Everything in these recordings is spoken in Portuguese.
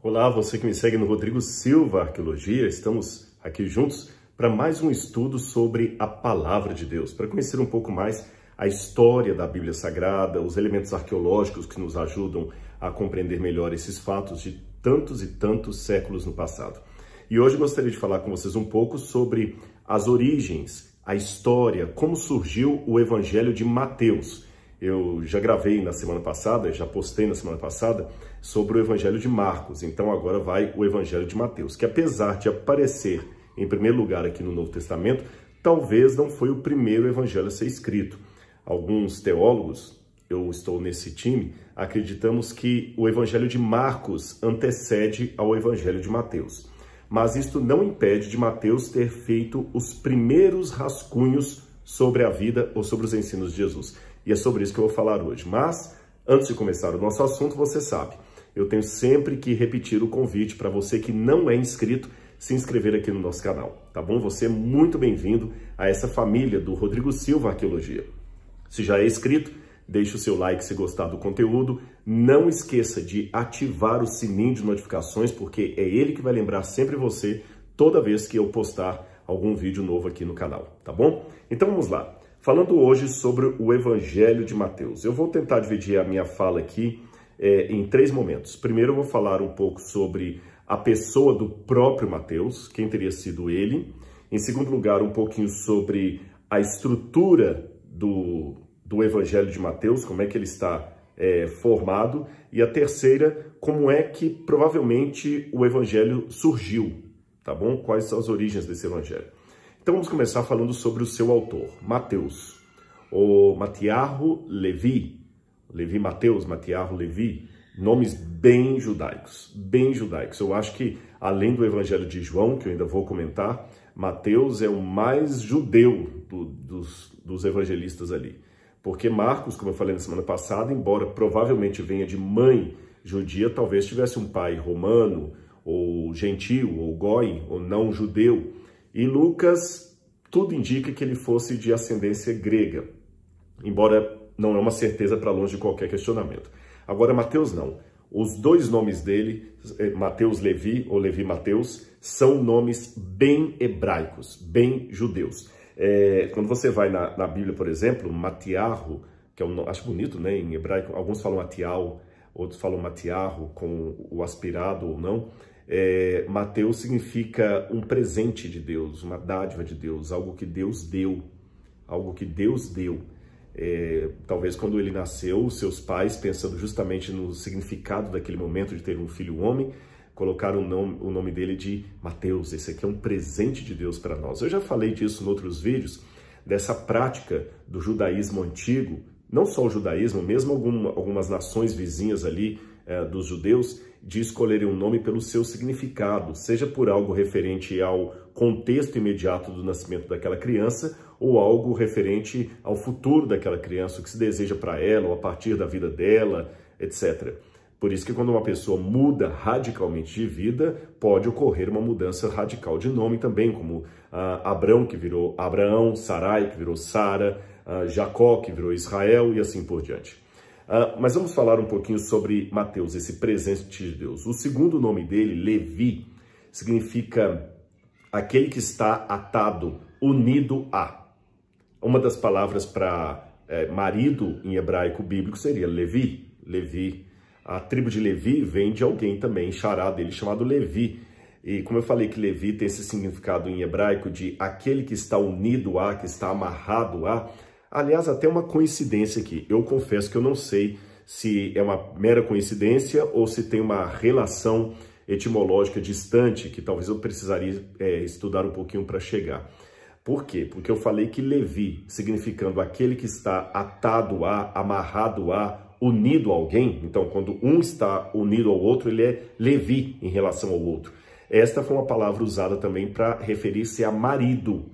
Olá, você que me segue no Rodrigo Silva Arqueologia, estamos aqui juntos para mais um estudo sobre a Palavra de Deus, para conhecer um pouco mais a história da Bíblia Sagrada, os elementos arqueológicos que nos ajudam a compreender melhor esses fatos de tantos e tantos séculos no passado. E hoje eu gostaria de falar com vocês um pouco sobre as origens, a história, como surgiu o Evangelho de Mateus. Eu já gravei na semana passada, já postei na semana passada, sobre o Evangelho de Marcos. Então agora vai o Evangelho de Mateus, que apesar de aparecer em primeiro lugar aqui no Novo Testamento, talvez não foi o primeiro evangelho a ser escrito. Alguns teólogos, eu estou nesse time, acreditamos que o Evangelho de Marcos antecede ao Evangelho de Mateus. Mas isto não impede de Mateus ter feito os primeiros rascunhos sobre a vida ou sobre os ensinos de Jesus. E é sobre isso que eu vou falar hoje. Mas, antes de começar o nosso assunto, você sabe, eu tenho sempre que repetir o convite para você que não é inscrito, se inscrever aqui no nosso canal, tá bom? Você é muito bem-vindo a essa família do Rodrigo Silva Arqueologia. Se já é inscrito, deixe o seu like se gostar do conteúdo. Não esqueça de ativar o sininho de notificações, porque é ele que vai lembrar sempre você toda vez que eu postar algum vídeo novo aqui no canal, tá bom? Então vamos lá. Falando hoje sobre o Evangelho de Mateus. Eu vou tentar dividir a minha fala aqui em três momentos. Primeiro eu vou falar um pouco sobre a pessoa do próprio Mateus, quem teria sido ele. Em segundo lugar, um pouquinho sobre a estrutura do Evangelho de Mateus, como é que ele está formado. E a terceira, como é que provavelmente o Evangelho surgiu, tá bom? Quais são as origens desse Evangelho? Então vamos começar falando sobre o seu autor, Mateus, ou Matiarro Levi, Mateus, Matiarro Levi, nomes bem judaicos, bem judaicos. Eu acho que, além do Evangelho de João, que eu ainda vou comentar, Mateus é o mais judeu dos evangelistas ali. Porque Marcos, como eu falei na semana passada, embora provavelmente venha de mãe judia, talvez tivesse um pai romano, ou gentil, ou goi, ou não judeu. E Lucas, tudo indica que ele fosse de ascendência grega, embora não é uma certeza para longe de qualquer questionamento. Agora, Mateus não. Os dois nomes dele, Mateus Levi ou Levi Mateus, são nomes bem hebraicos, bem judeus. Quando você vai na Bíblia, por exemplo, Matiarro, que é um nome, acho bonito, né, em hebraico, alguns falam Matial, outros falam Matiarro, com o aspirado ou não. Mateus significa um presente de Deus, uma dádiva de Deus, algo que Deus deu, algo que Deus deu. Talvez quando ele nasceu, seus pais, pensando justamente no significado daquele momento de ter um filho homem, colocaram o nome dele de Mateus. Esse aqui é um presente de Deus para nós. Eu já falei disso em outros vídeos, dessa prática do judaísmo antigo, não só o judaísmo, mesmo algumas nações vizinhas ali dos judeus, de escolherem um nome pelo seu significado, seja por algo referente ao contexto imediato do nascimento daquela criança ou algo referente ao futuro daquela criança, o que se deseja para ela ou a partir da vida dela, etc. Por isso que quando uma pessoa muda radicalmente de vida, pode ocorrer uma mudança radical de nome também, como Abrão, que virou Abraão, Sarai, que virou Sara, Jacó, que virou Israel e assim por diante. Mas vamos falar um pouquinho sobre Mateus, esse presente de Deus. O segundo nome dele, Levi, significa aquele que está atado, unido a. Uma das palavras para marido em hebraico bíblico seria Levi, Levi. A tribo de Levi vem de alguém também, xará dele, chamado Levi. E como eu falei que Levi tem esse significado em hebraico de aquele que está unido a, que está amarrado a. Aliás, até uma coincidência aqui. Eu confesso que eu não sei se é uma mera coincidência ou se tem uma relação etimológica distante, que talvez eu precisaria estudar um pouquinho para chegar. Por quê? Porque eu falei que Levi, significando aquele que está atado a, amarrado a, unido a alguém. Então, quando um está unido ao outro, ele é Levi em relação ao outro. Esta foi uma palavra usada também para referir-se a marido,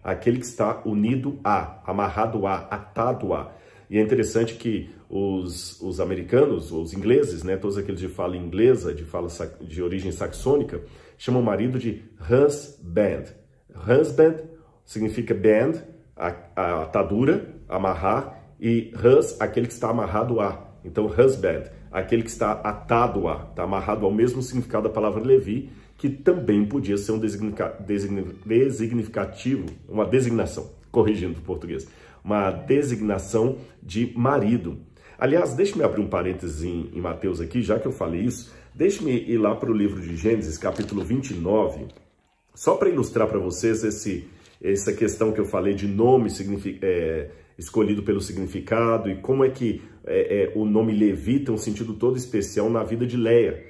aquele que está unido a, amarrado a, atado a. E é interessante que os americanos, os ingleses, né, todos aqueles de fala inglesa, de origem saxônica, chamam o marido de husband. Husband significa band, a atadura, amarrar, e hus, aquele que está amarrado a. Então, husband, aquele que está atado a, está amarrado ao mesmo significado da palavra Levi, que também podia ser um designificativo, uma designação, corrigindo o português, uma designação de marido. Aliás, deixe-me abrir um parênteses em Mateus aqui, já que eu falei isso, deixe-me ir lá para o livro de Gênesis, capítulo 29, só para ilustrar para vocês essa questão que eu falei de nome escolhido pelo significado e como é que o nome Levi tem um sentido todo especial na vida de Leia,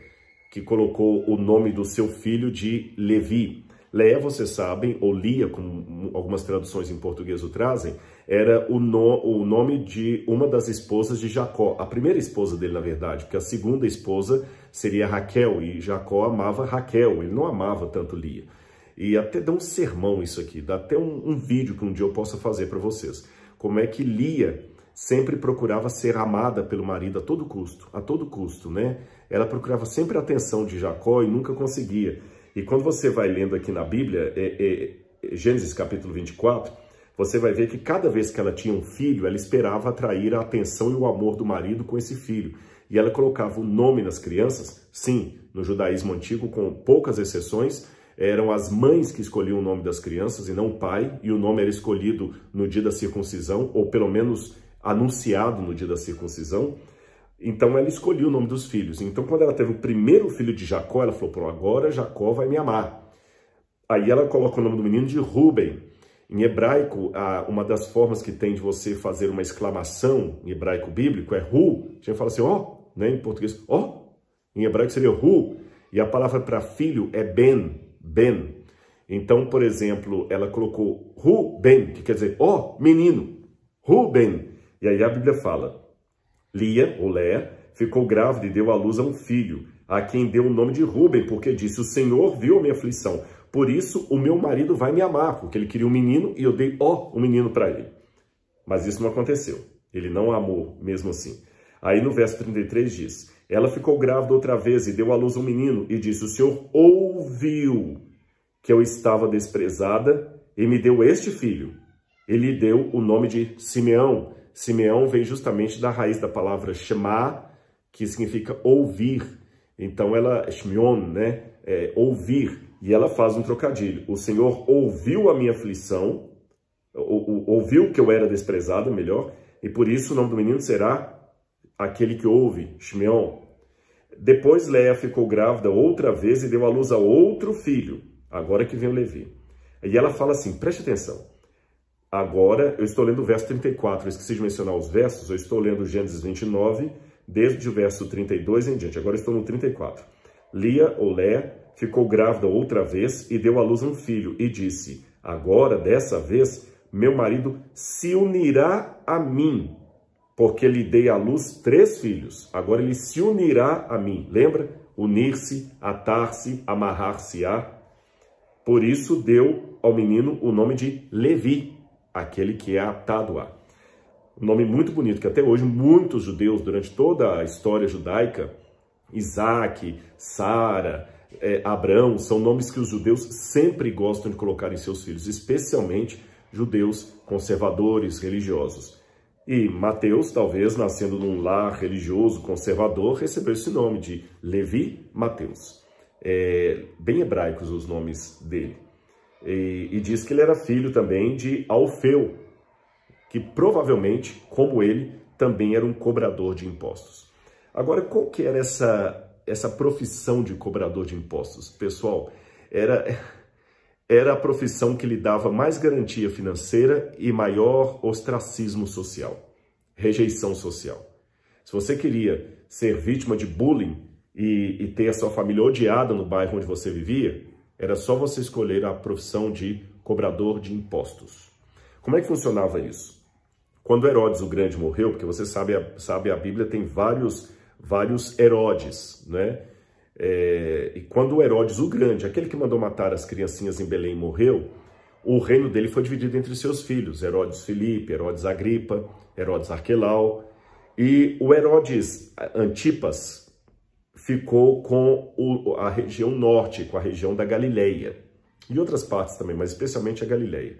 que colocou o nome do seu filho de Levi. Leia, vocês sabem, ou Lia, como algumas traduções em português o trazem, era o nome de uma das esposas de Jacó, a primeira esposa dele, na verdade, porque a segunda esposa seria Raquel, e Jacó amava Raquel, ele não amava tanto Lia. E até dá um sermão isso aqui, dá até um vídeo que um dia eu possa fazer para vocês. Como é que Lia sempre procurava ser amada pelo marido a todo custo, né? Ela procurava sempre a atenção de Jacó e nunca conseguia. E quando você vai lendo aqui na Bíblia, Gênesis capítulo 24, você vai ver que cada vez que ela tinha um filho, ela esperava atrair a atenção e o amor do marido com esse filho. E ela colocava o nome nas crianças. Sim, no judaísmo antigo, com poucas exceções, eram as mães que escolhiam o nome das crianças e não o pai, e o nome era escolhido no dia da circuncisão, ou pelo menos anunciado no dia da circuncisão. Então ela escolheu o nome dos filhos. Então quando ela teve o primeiro filho de Jacó, ela falou, pô, agora Jacó vai me amar. Aí ela coloca o nome do menino de Rúben. Em hebraico, uma das formas que tem de você fazer uma exclamação em hebraico bíblico é ru. A gente fala assim, ó, né? Em português, ó. Em hebraico seria ru. E a palavra para filho é ben. Então, por exemplo, ela colocou Ruben, que quer dizer, ó, menino, Ruben. E aí a Bíblia fala, Lia, ou Leia, ficou grávida e deu à luz a um filho, a quem deu o nome de Ruben, porque disse, o Senhor viu a minha aflição, por isso o meu marido vai me amar, porque ele queria um menino e eu dei, um menino para ele. Mas isso não aconteceu, ele não amou mesmo assim. Aí no verso 33 diz, ela ficou grávida outra vez e deu à luz um menino e disse, o Senhor ouviu que eu estava desprezada e me deu este filho. Ele deu o nome de Simeão. Simeão vem justamente da raiz da palavra Shema, que significa ouvir. Então ela, Shmion, né, ouvir. E ela faz um trocadilho. O Senhor ouviu a minha aflição, ouviu que eu era desprezada, melhor, e por isso o nome do menino será aquele que ouve, Shmeon. Depois Leia ficou grávida outra vez e deu à luz a outro filho. Agora que vem o Levi. E ela fala assim, preste atenção. Agora, eu estou lendo o verso 34, eu esqueci de mencionar os versos, eu estou lendo Gênesis 29, desde o verso 32 em diante. Agora estou no 34. Lia, ou Leia, ficou grávida outra vez e deu à luz um filho. E disse, agora, dessa vez, meu marido se unirá a mim, porque lhe dei à luz 3 filhos. Agora ele se unirá a mim. Lembra? Unir-se, atar-se, amarrar-se-á. Por isso deu ao menino o nome de Levi, aquele que é atado a. Um nome muito bonito, que até hoje muitos judeus, durante toda a história judaica, Isaac, Sara, Abrão, são nomes que os judeus sempre gostam de colocar em seus filhos, especialmente judeus conservadores, religiosos. E Mateus, talvez nascendo num lar religioso conservador, recebeu esse nome de Levi Mateus. Bem hebraicos os nomes dele. E diz que ele era filho também de Alfeu, que provavelmente, como ele, também era um cobrador de impostos. Agora, qual que era essa profissão de cobrador de impostos? Pessoal, era a profissão que lhe dava mais garantia financeira e maior ostracismo social, rejeição social. Se você queria ser vítima de bullying e ter a sua família odiada no bairro onde você vivia, era só você escolher a profissão de cobrador de impostos. Como é que funcionava isso? Quando Herodes o Grande morreu, porque você sabe a Bíblia tem vários Herodes, né? E quando Herodes o Grande, aquele que mandou matar as criancinhas em Belém, morreu, o reino dele foi dividido entre seus filhos, Herodes Filipe, Herodes Agripa, Herodes Arquelau, e o Herodes Antipas ficou com a região norte, com a região da Galileia, e outras partes também, mas especialmente a Galileia.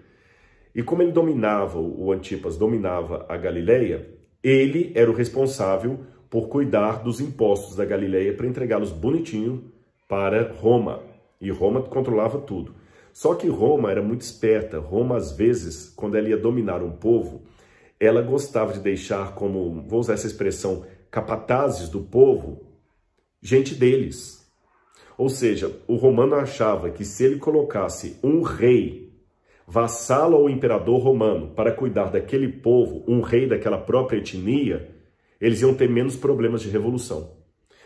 E como ele dominava, o Antipas dominava a Galileia, ele era o responsável por cuidar dos impostos da Galileia para entregá-los bonitinho para Roma. E Roma controlava tudo. Só que Roma era muito esperta. Roma, às vezes, quando ela ia dominar um povo, ela gostava de deixar como, vou usar essa expressão, capatazes do povo, gente deles. Ou seja, o romano achava que se ele colocasse um rei, vassalo ao imperador romano, para cuidar daquele povo, um rei daquela própria etnia, eles iam ter menos problemas de revolução.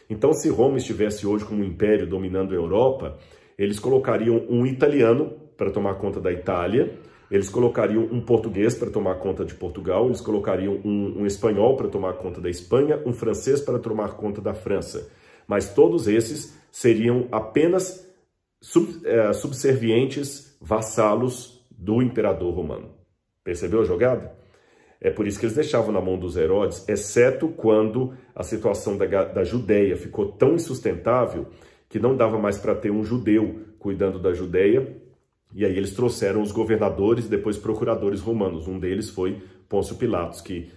Então, se Roma estivesse hoje como um império dominando a Europa, eles colocariam um italiano para tomar conta da Itália, eles colocariam um português para tomar conta de Portugal, eles colocariam um espanhol para tomar conta da Espanha, um francês para tomar conta da França. Mas todos esses seriam apenas subservientes, vassalos do imperador romano. Percebeu a jogada? É por isso que eles deixavam na mão dos Herodes, exceto quando a situação da Judéia ficou tão insustentável que não dava mais para ter um judeu cuidando da Judéia. E aí eles trouxeram os governadores e depois procuradores romanos. Um deles foi Pôncio Pilatos, que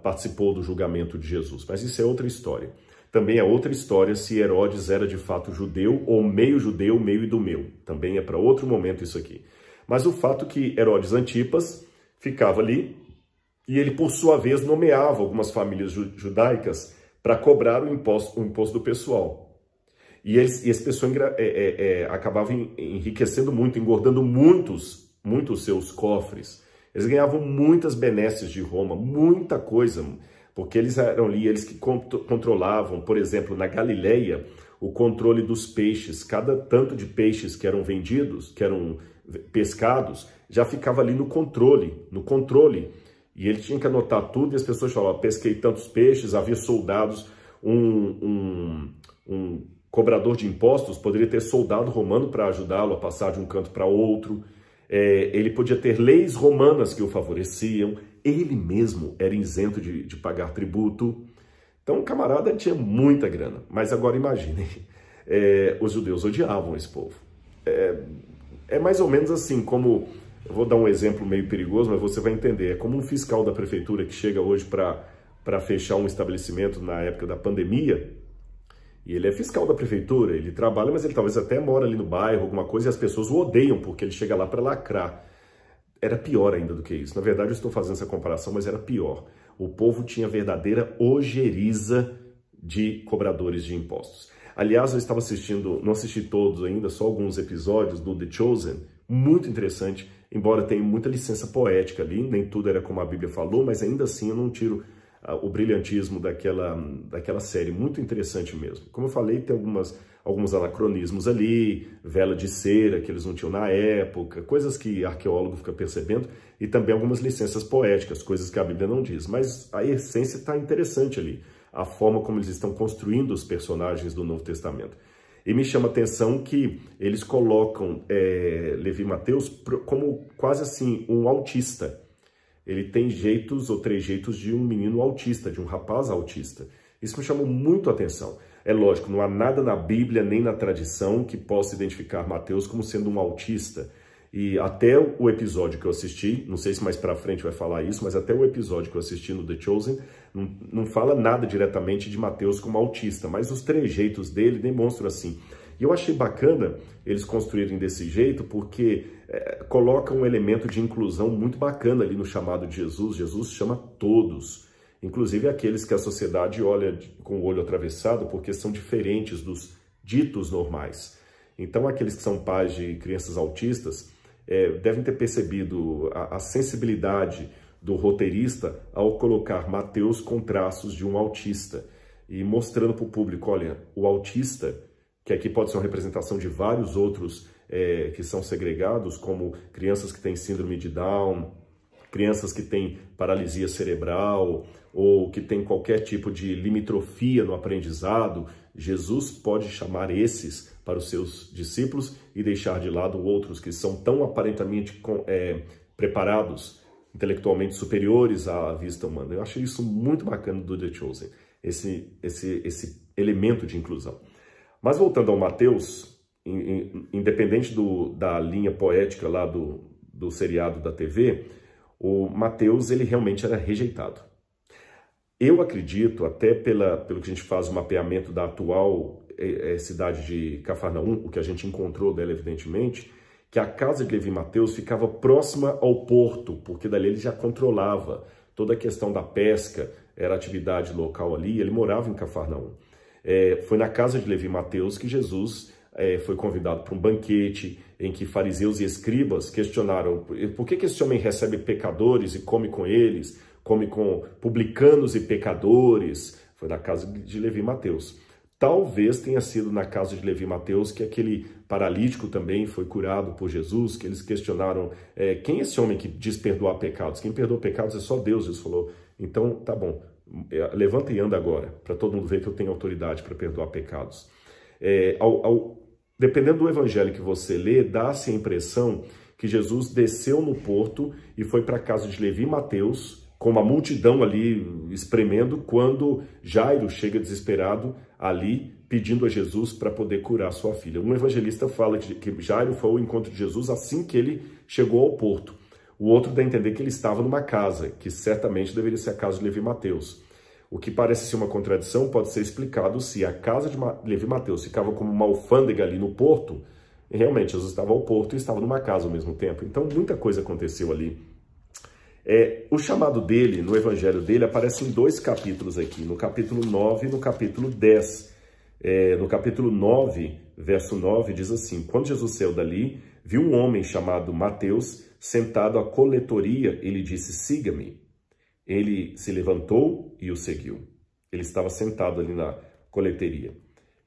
participou do julgamento de Jesus. Mas isso é outra história. Também é outra história se Herodes era de fato judeu ou meio idumeu. Também é para outro momento isso aqui. Mas o fato que Herodes Antipas ficava ali e ele, por sua vez, nomeava algumas famílias judaicas para cobrar o imposto do pessoal. E esse pessoal acabava enriquecendo muito, engordando muito os seus cofres. Eles ganhavam muitas benesses de Roma, muita coisa, porque eles eram ali, eles que controlavam, por exemplo, na Galileia, o controle dos peixes. Cada tanto de peixes que eram vendidos, que eram pescados, já ficava ali no controle. E ele tinha que anotar tudo e as pessoas falavam, pesquei tantos peixes, havia soldados, um cobrador de impostos poderia ter soldado romano para ajudá-lo a passar de um canto para outro. Ele podia ter leis romanas que o favoreciam. Ele mesmo era isento de pagar tributo. Então o camarada tinha muita grana. Mas agora imaginem, os judeus odiavam esse povo. É mais ou menos assim como, eu vou dar um exemplo meio perigoso, mas você vai entender. É como um fiscal da prefeitura que chega hoje para fechar um estabelecimento na época da pandemia. E ele é fiscal da prefeitura, ele trabalha, mas ele talvez até mora ali no bairro, alguma coisa, e as pessoas o odeiam porque ele chega lá para lacrar. Era pior ainda do que isso. Na verdade, eu estou fazendo essa comparação, mas era pior. O povo tinha verdadeira ojeriza de cobradores de impostos. Aliás, eu estava assistindo, não assisti todos ainda, só alguns episódios do The Chosen, muito interessante, embora tenha muita licença poética ali, nem tudo era como a Bíblia falou, mas ainda assim eu não tiro o brilhantismo daquela série, muito interessante mesmo. Como eu falei, tem alguns anacronismos ali, vela de cera que eles não tinham na época, coisas que arqueólogo fica percebendo, e também algumas licenças poéticas, coisas que a Bíblia não diz. Mas a essência está interessante ali, a forma como eles estão construindo os personagens do Novo Testamento. E me chama a atenção que eles colocam Levi Mateus como quase assim um autista. Ele tem trejeitos de um menino autista, de um rapaz autista. Isso me chamou muito a atenção. É lógico, não há nada na Bíblia nem na tradição que possa identificar Mateus como sendo um autista. E até o episódio que eu assisti, não sei se mais pra frente vai falar isso, mas até o episódio que eu assisti no The Chosen, não fala nada diretamente de Mateus como autista, mas os trejeitos dele demonstram assim. E eu achei bacana eles construírem desse jeito, porque coloca um elemento de inclusão muito bacana ali no chamado de Jesus. Jesus chama todos, inclusive aqueles que a sociedade olha com o olho atravessado, porque são diferentes dos ditos normais. Então, aqueles que são pais de crianças autistas devem ter percebido a sensibilidade do roteirista ao colocar Mateus com traços de um autista e mostrando para o público, olha, o autista, que aqui pode ser uma representação de vários outros que são segregados, como crianças que têm síndrome de Down, crianças que têm paralisia cerebral ou que têm qualquer tipo de limitrofia no aprendizado. Jesus pode chamar esses para os seus discípulos e deixar de lado outros que são tão aparentemente preparados, intelectualmente superiores à vista humana. Eu achei isso muito bacana do The Chosen, esse elemento de inclusão. Mas voltando ao Mateus, independente da linha poética lá do seriado da TV, o Mateus, ele realmente era rejeitado. Eu acredito, até pelo que a gente faz o mapeamento da atual cidade de Cafarnaum, o que a gente encontrou dela, evidentemente, que a casa de Levi e Mateus ficava próxima ao porto, porque dali ele já controlava toda a questão da pesca, era atividade local ali, ele morava em Cafarnaum. Foi na casa de Levi e Mateus que Jesus foi convidado para um banquete em que fariseus e escribas questionaram por que esse homem recebe pecadores e come com eles, come com publicanos e pecadores. Foi na casa de Levi e Mateus. Talvez tenha sido na casa de Levi e Mateus que aquele paralítico também foi curado por Jesus, que eles questionaram quem é esse homem que diz perdoar pecados? Quem perdoa pecados é só Deus. Jesus falou, então tá bom, levanta e anda agora, para todo mundo ver que eu tenho autoridade para perdoar pecados. Dependendo do evangelho que você lê, dá-se a impressão que Jesus desceu no porto e foi para a casa de Levi e Mateus, com uma multidão ali espremendo, quando Jairo chega desesperado ali, pedindo a Jesus para poder curar sua filha. Um evangelista fala que Jairo foi ao encontro de Jesus assim que ele chegou ao porto. O outro dá a entender que ele estava numa casa, que certamente deveria ser a casa de Levi e Mateus. O que parece ser uma contradição pode ser explicado se a casa de Levi e Mateus ficava como uma alfândega ali no porto, e realmente Jesus estava ao porto e estava numa casa ao mesmo tempo. Então muita coisa aconteceu ali. O chamado dele, no evangelho dele, aparece em 2 capítulos aqui, no capítulo 9 e no capítulo 10. No capítulo 9, verso 9, diz assim, quando Jesus saiu dali, viu um homem chamado Mateus sentado à coletoria, ele disse, siga-me. Ele se levantou e o seguiu. Ele estava sentado ali na coleteria.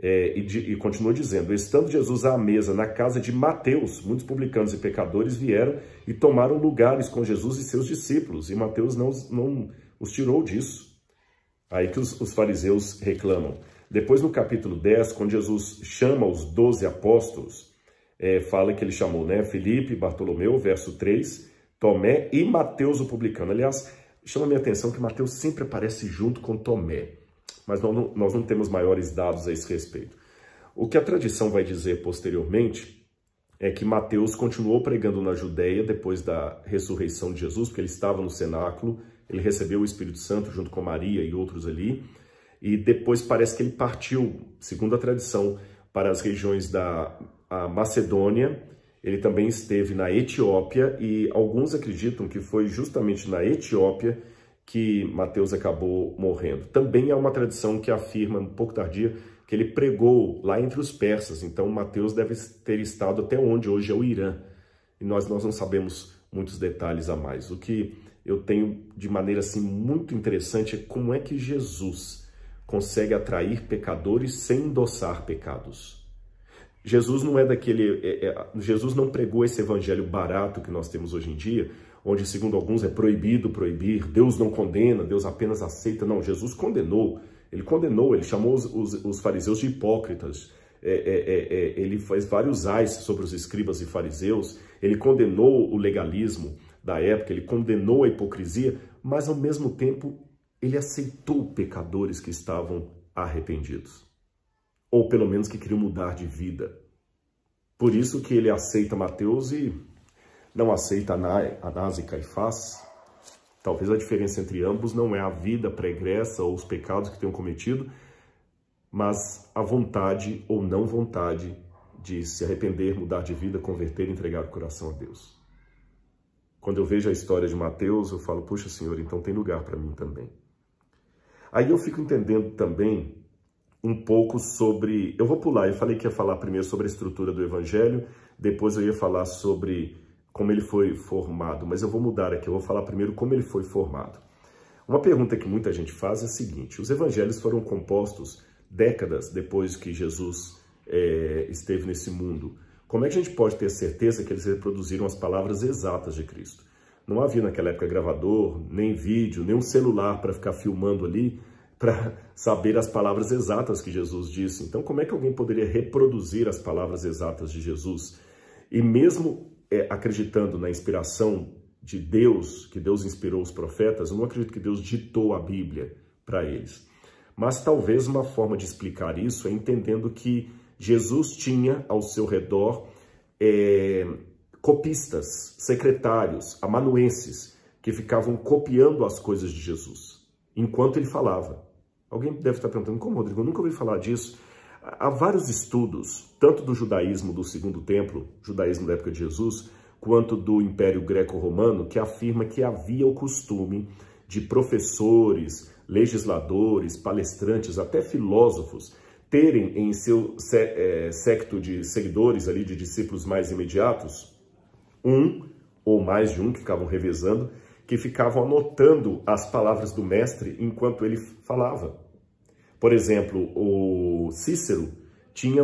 E continuou dizendo, estando Jesus à mesa na casa de Mateus, muitos publicanos e pecadores vieram e tomaram lugares com Jesus e seus discípulos, e Mateus não os tirou disso. Aí que os fariseus reclamam. Depois, no capítulo 10, quando Jesus chama os 12 apóstolos, fala que ele chamou, né, Filipe, Bartolomeu, verso 3, Tomé e Mateus o publicano. Aliás, chama a minha atenção que Mateus sempre aparece junto com Tomé. Mas nós não temos maiores dados a esse respeito. O que a tradição vai dizer posteriormente é que Mateus continuou pregando na Judéia depois da ressurreição de Jesus, porque ele estava no cenáculo, ele recebeu o Espírito Santo junto com Maria e outros ali, e depois parece que ele partiu, segundo a tradição, para as regiões da Macedônia. Ele também esteve na Etiópia, e alguns acreditam que foi justamente na Etiópia que Mateus acabou morrendo. Também há uma tradição que afirma, um pouco tardia, que ele pregou lá entre os persas. Então, Mateus deve ter estado até onde hoje é o Irã. E nós não sabemos muitos detalhes a mais. O que eu tenho de maneira assim muito interessante é como é que Jesus consegue atrair pecadores sem endossar pecados. Jesus não é daquele... Jesus não pregou esse evangelho barato que nós temos hoje em dia, onde, segundo alguns, é proibido proibir, Deus não condena, Deus apenas aceita. Não, Jesus condenou, ele chamou os fariseus de hipócritas, ele faz vários ais sobre os escribas e fariseus, ele condenou o legalismo da época, ele condenou a hipocrisia, mas, ao mesmo tempo, ele aceitou pecadores que estavam arrependidos, ou pelo menos que queriam mudar de vida. Por isso que ele aceita Mateus e não aceita Anás e Caifás. Talvez a diferença entre ambos não é a vida pregressa ou os pecados que tenham cometido, mas a vontade ou não vontade de se arrepender, mudar de vida, converter e entregar o coração a Deus. Quando eu vejo a história de Mateus, eu falo, puxa, Senhor, então tem lugar para mim também. Aí eu fico entendendo também um pouco sobre... Eu vou pular, eu falei que ia falar primeiro sobre a estrutura do Evangelho, depois eu ia falar sobre como ele foi formado, mas eu vou mudar aqui, eu vou falar primeiro como ele foi formado. Uma pergunta que muita gente faz é a seguinte: os evangelhos foram compostos décadas depois que Jesus esteve nesse mundo. Como é que a gente pode ter certeza que eles reproduziram as palavras exatas de Cristo? Não havia naquela época gravador, nem vídeo, nem um celular para ficar filmando ali, para saber as palavras exatas que Jesus disse. Então, como é que alguém poderia reproduzir as palavras exatas de Jesus? E mesmo acreditando na inspiração de Deus, que Deus inspirou os profetas, eu não acredito que Deus ditou a Bíblia para eles. Mas talvez uma forma de explicar isso é entendendo que Jesus tinha ao seu redor copistas, secretários, amanuenses, que ficavam copiando as coisas de Jesus. enquanto ele falava. Alguém deve estar perguntando, como, Rodrigo? Eu nunca ouvi falar disso. Há vários estudos, tanto do judaísmo do Segundo Templo, judaísmo da época de Jesus, quanto do Império Greco-Romano, que afirma que havia o costume de professores, legisladores, palestrantes, até filósofos, terem em seu séquito de seguidores, ali, de discípulos mais imediatos, um ou mais de um que ficavam revezando, que ficavam anotando as palavras do mestre enquanto ele falava. Por exemplo, o Cícero tinha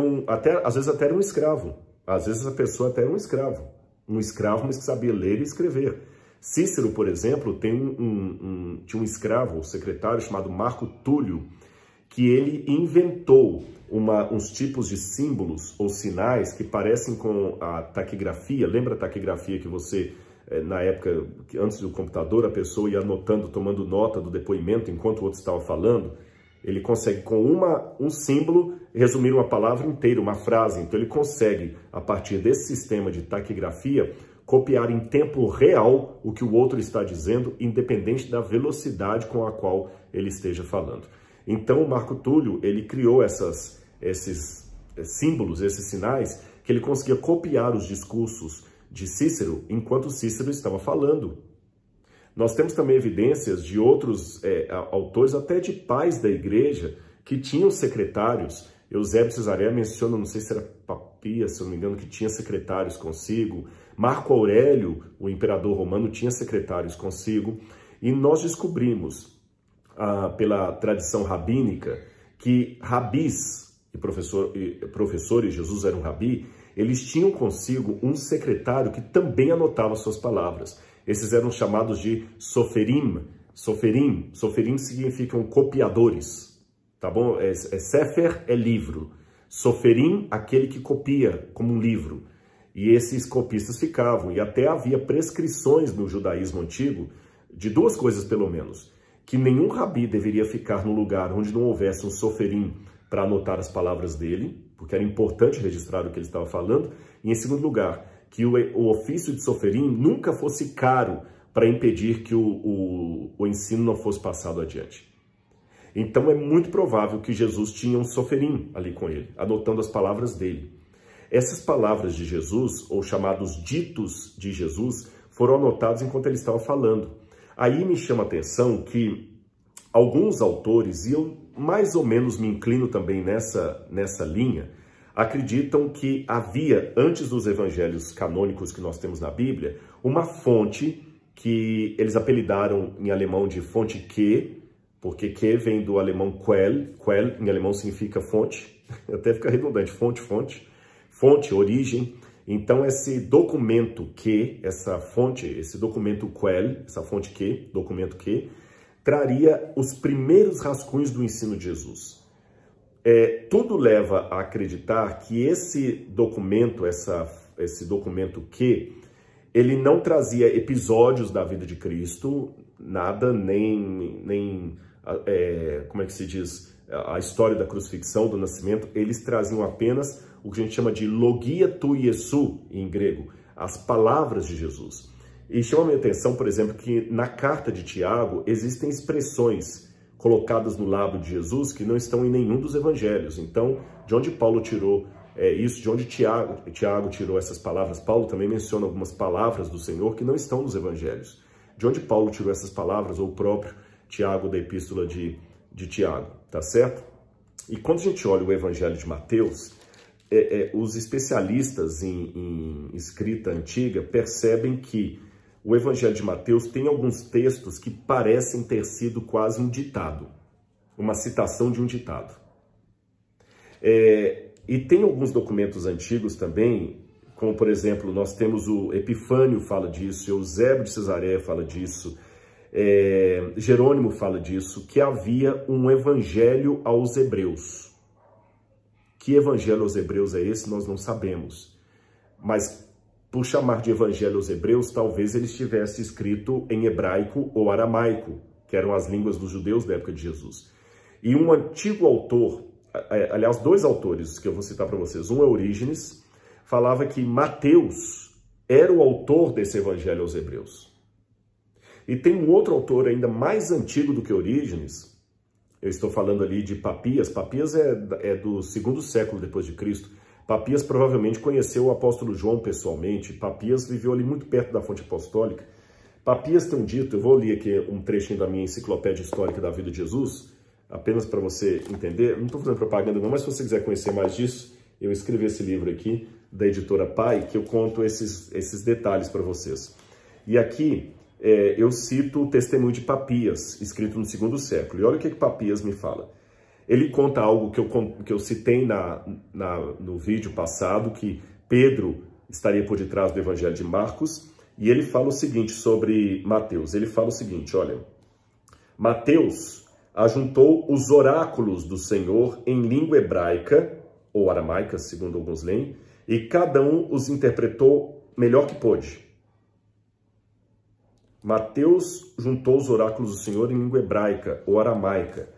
às vezes até era um escravo. Às vezes a pessoa até era um escravo, mas que sabia ler e escrever. Cícero, por exemplo, tinha um escravo, um secretário chamado Marco Túlio, que ele inventou uns tipos de símbolos ou sinais que parecem com a taquigrafia. Lembra a taquigrafia que você, na época, antes do computador, a pessoa ia anotando, tomando nota do depoimento enquanto o outro estava falando? Ele consegue, com um símbolo, resumir uma palavra inteira, uma frase. Então, ele consegue, a partir desse sistema de taquigrafia, copiar em tempo real o que o outro está dizendo, independente da velocidade com a qual ele esteja falando. Então, o Marco Túlio, ele criou esses símbolos, esses sinais, que ele conseguia copiar os discursos de Cícero enquanto Cícero estava falando. Nós temos também evidências de outros autores, até de pais da igreja, que tinham secretários. Eusébio de Cesareia menciona, não sei se era Papias, se eu não me engano, que tinha secretários consigo. Marco Aurélio, o imperador romano, tinha secretários consigo. E nós descobrimos, pela tradição rabínica, que rabis e professores, Jesus era um rabi, eles tinham consigo um secretário que também anotava suas palavras. Esses eram chamados de soferim. Soferim significam copiadores, tá bom? Sefer é livro. Soferim, aquele que copia como um livro. E esses copistas ficavam. E até havia prescrições no judaísmo antigo, de duas coisas pelo menos. Que nenhum rabi deveria ficar no lugar onde não houvesse um soferim para anotar as palavras dele, porque era importante registrar o que ele estava falando. E em segundo lugar, que o ofício de soferim nunca fosse caro para impedir que o ensino não fosse passado adiante. Então é muito provável que Jesus tinha um soferim ali com ele, anotando as palavras dele. Essas palavras de Jesus, ou chamados ditos de Jesus, foram anotados enquanto ele estava falando. Aí me chama a atenção que alguns autores, e eu mais ou menos me inclino também nessa linha, acreditam que havia, antes dos evangelhos canônicos que nós temos na Bíblia, uma fonte que eles apelidaram em alemão de fonte que, porque que vem do alemão Quell, Quell em alemão significa fonte, até fica redundante, fonte, origem. Então esse documento que, essa fonte, esse documento Quell, essa fonte que, documento que, traria os primeiros rascunhos do ensino de Jesus. Tudo leva a acreditar que esse documento, esse documento que, ele não trazia episódios da vida de Cristo, nada, nem como é que se diz, a história da crucifixão, do nascimento. Eles traziam apenas o que a gente chama de logia tu Iesu, em grego, as palavras de Jesus. E chama a minha atenção, por exemplo, que na carta de Tiago existem expressões colocadas no lábio de Jesus que não estão em nenhum dos evangelhos. Então, de onde Paulo tirou isso, de onde Tiago tirou essas palavras? Paulo também menciona algumas palavras do Senhor que não estão nos evangelhos. De onde Paulo tirou essas palavras, ou o próprio Tiago da epístola de Tiago, tá certo? E quando a gente olha o evangelho de Mateus, os especialistas em escrita antiga percebem que o evangelho de Mateus tem alguns textos que parecem ter sido quase um ditado, uma citação de um ditado. E tem alguns documentos antigos também, como por exemplo, nós temos o Epifânio fala disso, Eusébio de Cesareia fala disso, Jerônimo fala disso, que havia um evangelho aos hebreus. Que evangelho aos hebreus é esse? Nós não sabemos. Mas por chamar de evangelho aos hebreus, talvez ele estivesse escrito em hebraico ou aramaico, que eram as línguas dos judeus da época de Jesus. E um antigo autor, aliás, dois autores que eu vou citar para vocês, um é Orígenes, falava que Mateus era o autor desse evangelho aos hebreus. E tem um outro autor ainda mais antigo do que Orígenes. Eu estou falando ali de Papias. Papias é do segundo século depois de Cristo. Papias provavelmente conheceu o apóstolo João pessoalmente. Papias viveu ali muito perto da fonte apostólica. Papias tem um dito, eu vou ler aqui um trechinho da minha enciclopédia histórica da vida de Jesus, apenas para você entender. Não estou fazendo propaganda não, mas se você quiser conhecer mais disso, eu escrevi esse livro aqui, da editora Pai, que eu conto esses detalhes para vocês. E aqui eu cito o testemunho de Papias, escrito no segundo século. E olha o que Papias me fala. Ele conta algo que eu citei no vídeo passado, que Pedro estaria por detrás do Evangelho de Marcos, e ele fala o seguinte sobre Mateus. Ele fala o seguinte, olha, Mateus ajuntou os oráculos do Senhor em língua hebraica, ou aramaica, segundo alguns leem, e cada um os interpretou melhor que pôde. Mateus juntou os oráculos do Senhor em língua hebraica, ou aramaica.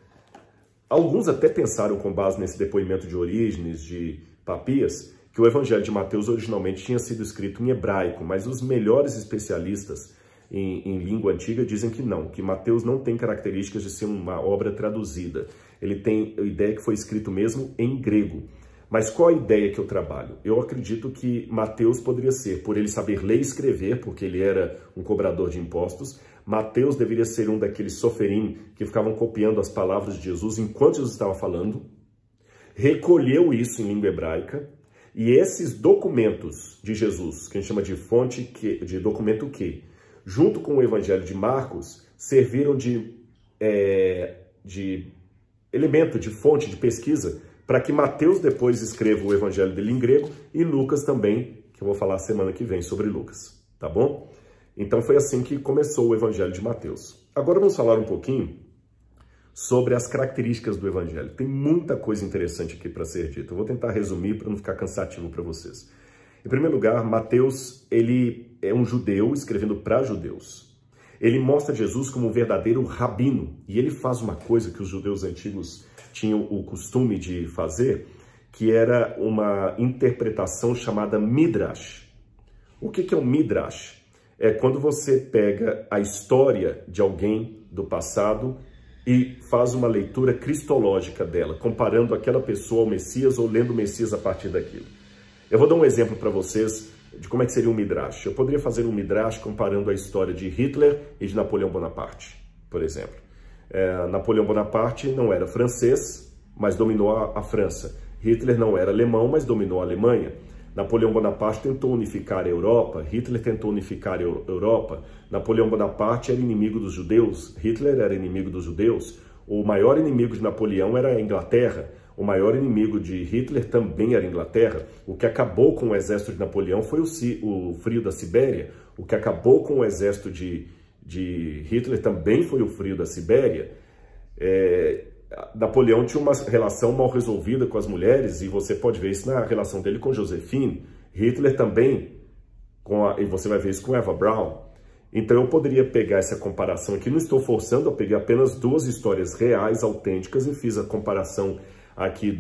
Alguns até pensaram, com base nesse depoimento de Orígenes, de Papias, que o Evangelho de Mateus originalmente tinha sido escrito em hebraico, mas os melhores especialistas em língua antiga dizem que não, que Mateus não tem características de ser uma obra traduzida. Ele tem a ideia que foi escrito mesmo em grego. Mas qual a ideia que eu trabalho? Eu acredito que Mateus poderia ser, por ele saber ler e escrever, porque ele era um cobrador de impostos, Mateus deveria ser um daqueles soferim que ficavam copiando as palavras de Jesus enquanto Jesus estava falando, recolheu isso em língua hebraica, e esses documentos de Jesus, que a gente chama de fonte, de documento Q, junto com o Evangelho de Marcos, serviram de elemento, de fonte, de pesquisa, para que Mateus depois escreva o Evangelho dele em grego e Lucas também, que eu vou falar semana que vem sobre Lucas, tá bom? Então foi assim que começou o Evangelho de Mateus. Agora vamos falar um pouquinho sobre as características do Evangelho. Tem muita coisa interessante aqui para ser dita. Eu vou tentar resumir para não ficar cansativo para vocês. Em primeiro lugar, Mateus, ele é um judeu escrevendo para judeus. Ele mostra Jesus como um verdadeiro rabino. E ele faz uma coisa que os judeus antigos tinham o costume de fazer, que era uma interpretação chamada Midrash. O que é um Midrash? É quando você pega a história de alguém do passado e faz uma leitura cristológica dela, comparando aquela pessoa ao Messias ou lendo o Messias a partir daquilo. Eu vou dar um exemplo para vocês de como é que seria um Midrash. Eu poderia fazer um Midrash comparando a história de Hitler e de Napoleão Bonaparte, por exemplo. Napoleão Bonaparte não era francês, mas dominou a França. Hitler não era alemão, mas dominou a Alemanha. Napoleão Bonaparte tentou unificar a Europa, Hitler tentou unificar a Europa. Napoleão Bonaparte era inimigo dos judeus, Hitler era inimigo dos judeus. O maior inimigo de Napoleão era a Inglaterra, o maior inimigo de Hitler também era a Inglaterra. O que acabou com o exército de Napoleão foi o frio da Sibéria. O que acabou com o exército de Hitler também foi o frio da Sibéria. Napoleão tinha uma relação mal resolvida com as mulheres, e você pode ver isso na relação dele com Josephine. Hitler também, e você vai ver isso com Eva Braun. Então eu poderia pegar essa comparação aqui, não estou forçando, eu peguei apenas duas histórias reais, autênticas, e fiz a comparação aqui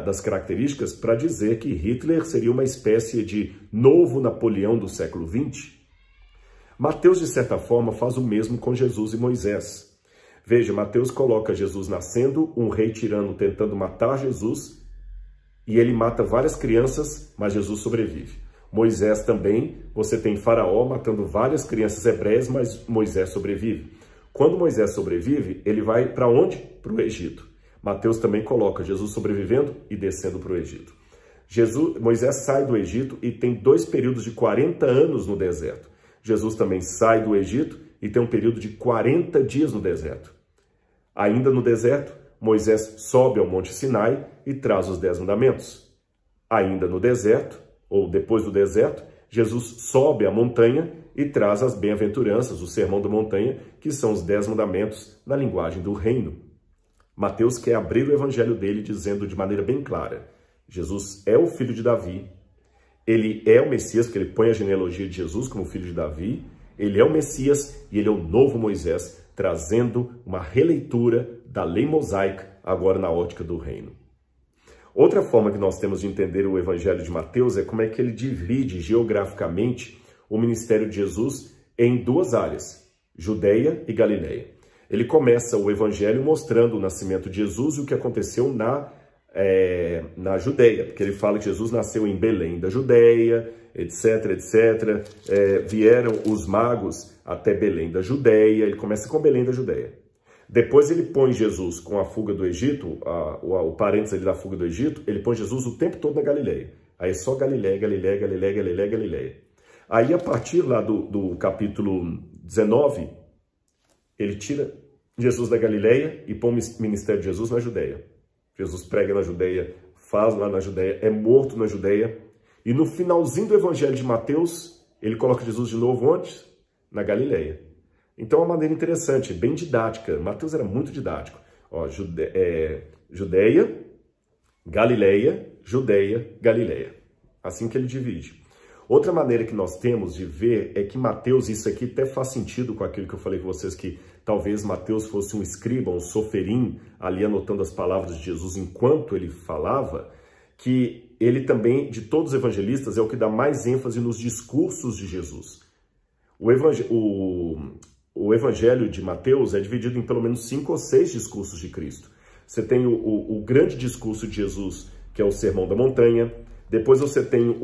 das características para dizer que Hitler seria uma espécie de novo Napoleão do século XX. Mateus, de certa forma, faz o mesmo com Jesus e Moisés. Veja, Mateus coloca Jesus nascendo, um rei tirano tentando matar Jesus, e ele mata várias crianças, mas Jesus sobrevive. Moisés também, você tem Faraó matando várias crianças hebreias, mas Moisés sobrevive. Quando Moisés sobrevive, ele vai para onde? Para o Egito. Mateus também coloca Jesus sobrevivendo e descendo para o Egito. Moisés sai do Egito e tem 2 períodos de 40 anos no deserto. Jesus também sai do Egito e tem um período de 40 dias no deserto. Ainda no deserto, Moisés sobe ao Monte Sinai e traz os 10 mandamentos. Ainda no deserto, ou depois do deserto, Jesus sobe a montanha e traz as bem-aventuranças, o Sermão da Montanha, que são os 10 mandamentos na linguagem do reino. Mateus quer abrir o evangelho dele dizendo de maneira bem clara: Jesus é o filho de Davi, ele é o Messias, que ele põe a genealogia de Jesus como filho de Davi, ele é o Messias e ele é o novo Moisés, trazendo uma releitura da lei mosaica, agora na ótica do reino. Outra forma que nós temos de entender o evangelho de Mateus é como é que ele divide geograficamente o ministério de Jesus em 2 áreas. Judeia e Galileia. Ele começa o evangelho mostrando o nascimento de Jesus e o que aconteceu na Judeia, porque ele fala que Jesus nasceu em Belém da Judeia, etc, etc. Vieram os magos até Belém da Judeia, ele começa com Belém da Judeia. Depois ele põe Jesus com a fuga do Egito, o parênteses ali da fuga do Egito, ele põe Jesus o tempo todo na Galileia. Aí é só Galileia, Galileia, Galileia, Galileia, Galileia. Aí a partir lá do capítulo 19, ele tira Jesus da Galileia e põe o ministério de Jesus na Judeia. Jesus prega na Judeia, faz lá na Judeia, é morto na Judeia. E no finalzinho do evangelho de Mateus, ele coloca Jesus de novo onde? Na Galileia. Então é uma maneira interessante, bem didática. Mateus era muito didático. Ó, Judeia, Galileia, Judeia, Galileia. Assim que ele divide. Outra maneira que nós temos de ver é que Mateus, isso aqui até faz sentido com aquilo que eu falei com vocês, que talvez Mateus fosse um escriba, um soferim, ali anotando as palavras de Jesus enquanto ele falava, que ele também, de todos os evangelistas, é o que dá mais ênfase nos discursos de Jesus. O evangelho de Mateus é dividido em pelo menos 5 ou 6 discursos de Cristo. Você tem o grande discurso de Jesus, que é o Sermão da Montanha. Depois você tem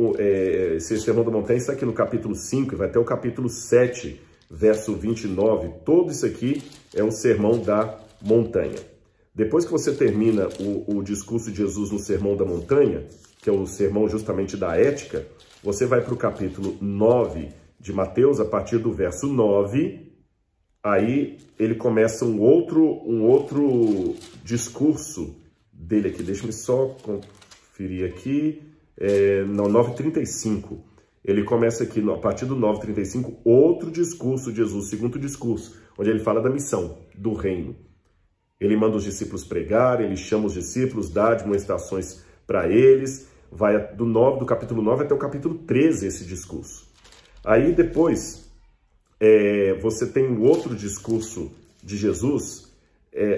esse Sermão da Montanha, isso aqui no capítulo 5, vai até o capítulo 7, verso 29. Todo isso aqui é um Sermão da Montanha. Depois que você termina o discurso de Jesus no Sermão da Montanha, que é o sermão justamente da ética, você vai para o capítulo 9 de Mateus, a partir do verso 9, aí ele começa um outro discurso dele aqui. Deixa-me só conferir aqui. No 9:35. Ele começa aqui, a partir do 9:35, outro discurso de Jesus, segundo discurso, onde ele fala da missão, do reino. Ele manda os discípulos pregar, ele chama os discípulos, dá admoestações para eles, vai do capítulo 9 até o capítulo 13 esse discurso. Aí depois, você tem um outro discurso de Jesus,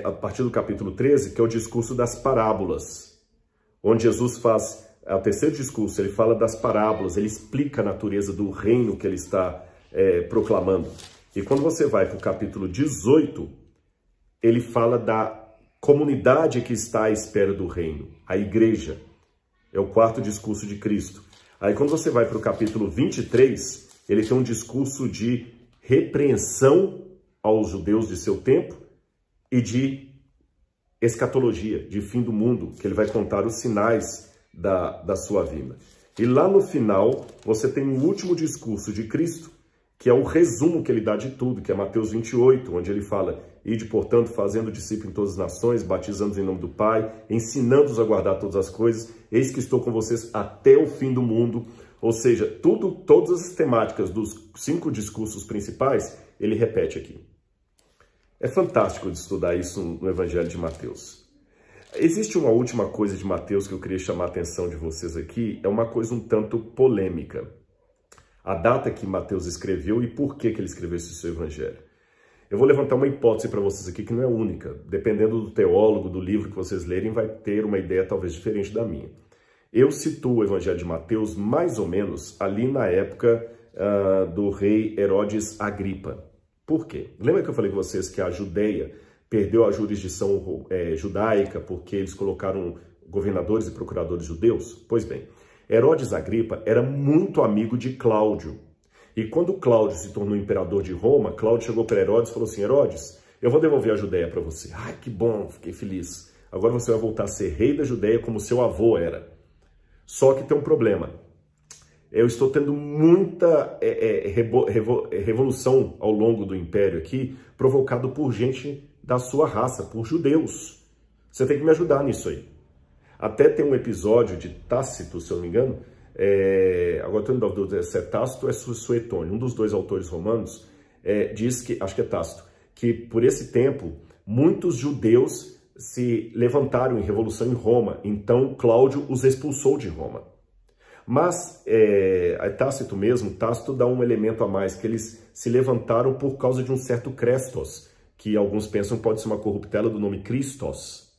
a partir do capítulo 13, que é o discurso das parábolas, onde Jesus faz, o terceiro discurso, ele fala das parábolas, ele explica a natureza do reino que ele está proclamando. E quando você vai para o capítulo 18, ele fala da comunidade que está à espera do reino, a igreja. É o quarto discurso de Cristo. Aí quando você vai para o capítulo 23, ele tem um discurso de repreensão aos judeus de seu tempo e de escatologia, de fim do mundo, que ele vai contar os sinais da sua vinda. E lá no final, você tem o último discurso de Cristo, que é o resumo que ele dá de tudo, que é Mateus 28, onde ele fala: ide, portanto, fazendo discípulos em todas as nações, batizando-os em nome do Pai, ensinando-os a guardar todas as coisas, eis que estou com vocês até o fim do mundo. Ou seja, todas as temáticas dos 5 discursos principais, ele repete aqui. É fantástico de estudar isso no Evangelho de Mateus. Existe uma última coisa de Mateus que eu queria chamar a atenção de vocês aqui, é uma coisa um tanto polêmica. A data que Mateus escreveu e por que ele escreveu esse seu evangelho. Eu vou levantar uma hipótese para vocês aqui que não é única. Dependendo do teólogo, do livro que vocês lerem, vai ter uma ideia talvez diferente da minha. Eu situo o evangelho de Mateus mais ou menos ali na época do rei Herodes Agripa. Por quê? Lembra que eu falei com vocês que a Judeia perdeu a jurisdição judaica porque eles colocaram governadores e procuradores judeus? Pois bem, Herodes Agripa era muito amigo de Cláudio. E quando Cláudio se tornou imperador de Roma, Cláudio chegou para Herodes e falou assim: Herodes, eu vou devolver a Judeia para você. Ai, que bom, fiquei feliz. Agora você vai voltar a ser rei da Judeia como seu avô era. Só que tem um problema. Eu estou tendo muita revolução ao longo do império aqui, provocado por gente da sua raça, por judeus. Você tem que me ajudar nisso aí. Até tem um episódio de Tácito, se eu não me engano, agora estou em dúvida se é Tácito ou é Suetônio, um dos 2 autores romanos, diz que, acho que é Tácito, que por esse tempo, muitos judeus se levantaram em revolução em Roma, então Cláudio os expulsou de Roma. Mas Tácito mesmo, Tácito dá um elemento a mais, que eles se levantaram por causa de um certo Crestos, que alguns pensam que pode ser uma corruptela do nome Christos.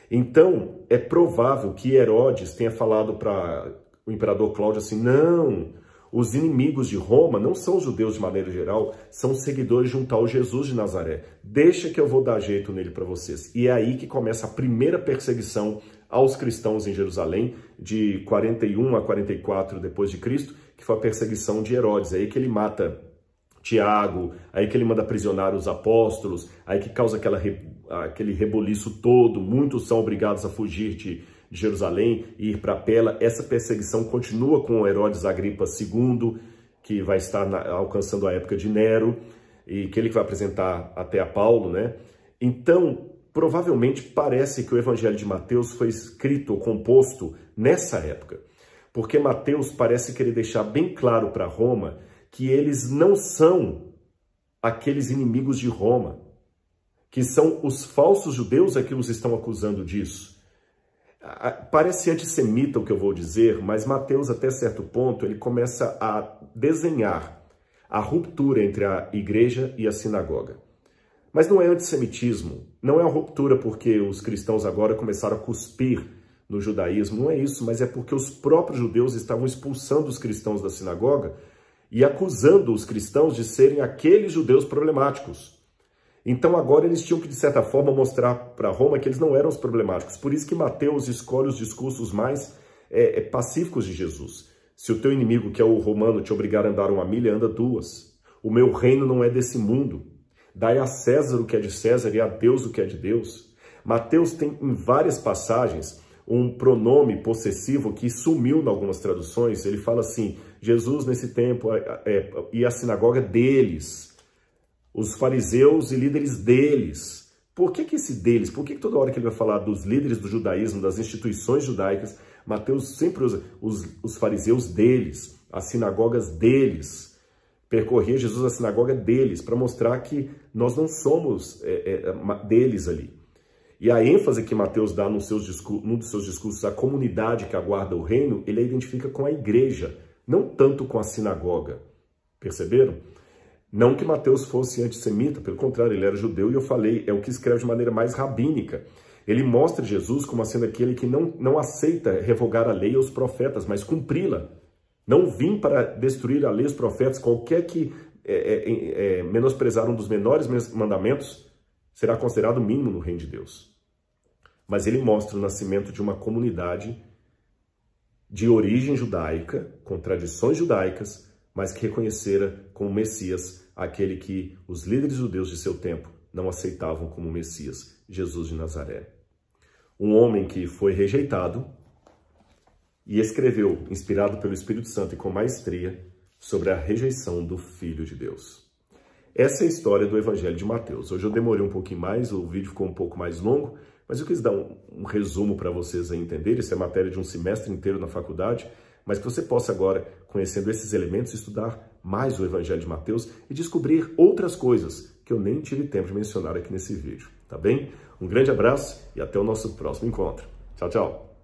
Então, é provável que Herodes tenha falado para o imperador Cláudio assim: não, Os inimigos de Roma não são os judeus de maneira geral, são seguidores de um tal Jesus de Nazaré. Deixa que eu vou dar jeito nele para vocês. E é aí que começa a primeira perseguição aos cristãos em Jerusalém, de 41 a 44 depois de Cristo, que foi a perseguição de Herodes. É aí que ele mata Tiago, aí que ele manda aprisionar os apóstolos, aí que causa aquele reboliço todo, muitos são obrigados a fugir de Jerusalém e ir para Pela. Essa perseguição continua com Herodes Agripa II, que vai estar alcançando a época de Nero, e que ele vai apresentar até a Paulo, né? Então, provavelmente parece que o Evangelho de Mateus foi escrito ou composto nessa época, porque Mateus parece querer deixar bem claro para Roma que eles não são aqueles inimigos de Roma, que são os falsos judeus que os estão acusando disso. Parece antissemita o que eu vou dizer, mas Mateus, até certo ponto, ele começa a desenhar a ruptura entre a igreja e a sinagoga. Mas não é antissemitismo, não é uma ruptura porque os cristãos agora começaram a cuspir no judaísmo, não é isso, mas é porque os próprios judeus estavam expulsando os cristãos da sinagoga e acusando os cristãos de serem aqueles judeus problemáticos. Então agora eles tinham que, de certa forma, mostrar para Roma que eles não eram os problemáticos. Por isso que Mateus escolhe os discursos mais pacíficos de Jesus. Se o teu inimigo, que é o romano, te obrigar a andar 1 milha, anda 2. O meu reino não é desse mundo. Dai a César o que é de César e a Deus o que é de Deus. Mateus tem em várias passagens um pronome possessivo que sumiu em algumas traduções. Ele fala assim, Jesus nesse tempo ia à sinagoga deles, os fariseus e líderes deles. Por que esse deles? Por que toda hora que ele vai falar dos líderes do judaísmo, das instituições judaicas, Mateus sempre usa os fariseus deles, as sinagogas deles? Percorria Jesus a sinagoga deles, para mostrar que nós não somos deles ali. E a ênfase que Mateus dá num dos seus discursos à comunidade que aguarda o reino, ele a identifica com a igreja, não tanto com a sinagoga. Perceberam? Não que Mateus fosse antissemita, pelo contrário, ele era judeu e eu falei, é o que escreve de maneira mais rabínica. Ele mostra Jesus como sendo aquele que não aceita revogar a lei e os profetas, mas cumpri-la. Não vim para destruir a lei e os profetas, qualquer que menosprezar um dos menores mandamentos será considerado mínimo no reino de Deus. Mas ele mostra o nascimento de uma comunidade de origem judaica, com tradições judaicas, mas que reconhecera como Messias aquele que os líderes judeus de seu tempo não aceitavam como Messias, Jesus de Nazaré. Um homem que foi rejeitado e escreveu, inspirado pelo Espírito Santo e com maestria, sobre a rejeição do Filho de Deus. Essa é a história do Evangelho de Mateus. Hoje eu demorei um pouquinho mais, o vídeo ficou um pouco mais longo, mas eu quis dar um resumo para vocês aí entenderem. Isso é matéria de um semestre inteiro na faculdade, mas que você possa agora, conhecendo esses elementos, estudar mais o Evangelho de Mateus e descobrir outras coisas que eu nem tive tempo de mencionar aqui nesse vídeo, tá bem? Um grande abraço e até o nosso próximo encontro. Tchau, tchau!